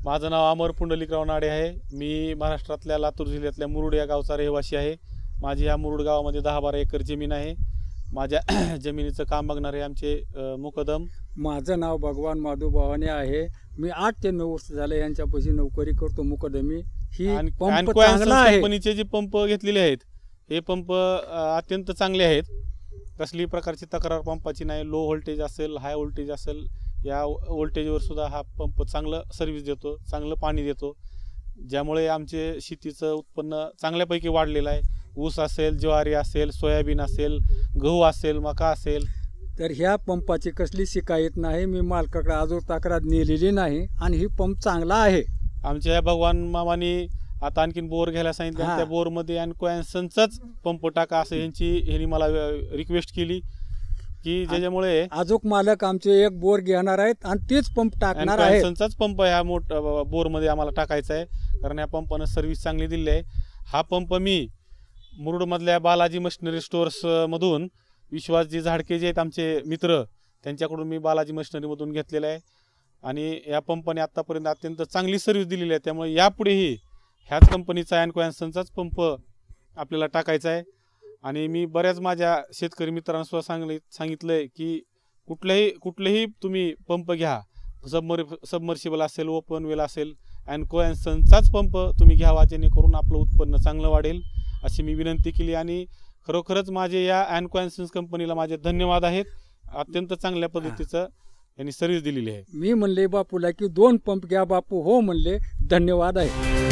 माझं नाव अमर पुंडलिकराव नाडे आहे। मी महाराष्ट्रातल्या लातूर जिल्ह्यातल्या मुरुड या गावचा रहिवासी आहे। माझी या मुरुड गावामध्ये 10-12 एकर जमीन आहे। माझ्या जमिनीचं काम बघणारे आमचे मुकदम। माझं नाव भगवान माधव भवानी आहे। मी 8 ते 9 वर्ष झाले यांच्यापाशी नोकरी करतो मुकदमी। ही पंप चांगला आहे। कंपनीचे जे पंप घेतलेले आहेत हे पंप अत्यंत चांगले आहेत। कसली प्रकारची तक्रार पंपाची नाही। लो व्होल्टेज असेल, हाय व्होल्टेज असेल, या व्होल्टेजवर सुद्धा हा पंप चांगलं सर्व्हिस देतो, चांगलं पाणी देतो, ज्यामुळे आमचे शेतीचं उत्पन्न चांगल्यापैकी वाढलेलं आहे। ऊस असेल, ज्वारी असेल, सोयाबीन असेल, गहू असेल, मका असेल। तर ह्या पंपाची कसली शिकायत नाही। मी मालकाकडे अजून तक्रार नेलेली नाही आणि ही पंप चांगला आहे। आमच्या या भगवान मामानी आता आणखीन बोर घ्यायला सांगितलं। त्या बोरमध्ये अँकोयन्सनचाच पंप टाका असं ह्यांनी मला रिक्वेस्ट केली की ज्याच्यामुळे अजून मालक आमचे एक बोर घेणार आहेत आणि तेच पंप टाकणार आहेत। अँकोयन्सनचाच पंप ह्या मोठ्या बोरमध्ये आम्हाला टाकायचा आहे, कारण या पंपानं सर्व्हिस चांगली दिली आहे। हा पंप मी मुरुडमधल्या बालाजी मशिनरी स्टोअर्स मधून विश्वासजी झाडके जे आहेत आमचे मित्र, त्यांच्याकडून मी बालाजी मशिनरीमधून घेतलेला आहे आणि या पंपाने आतापर्यंत अत्यंत चांगली सर्व्हिस दिलेली आहे। त्यामुळे यापुढेही ह्याच कंपनीचा अँकोयन्सनचाच पंप आपल्याला टाकायचा आहे। आणि मी बऱ्याच माझ्या शेतकरी मित्रांना सुद्धा सांगितलंय की कुठलेही तुम्ही पंप घ्या, सबमर्शिबल असेल, ओपन वेल असेल, अँकोयन्सनचाच पंप तुम्ही घ्यावा, जेणेकरून आपलं उत्पन्न चांगलं वाढेल अशी मी विनंती केली। आणि खरोखरच माझे या अँकोयन्सन कंपनीला माझे धन्यवाद आहेत। अत्यंत चांगल्या पद्धतीचं यांनी सर्व्हिस दिलेली आहे। मी म्हणले बापूला की 2 पंप घ्या बापू, हो म्हणले, धन्यवाद आहे।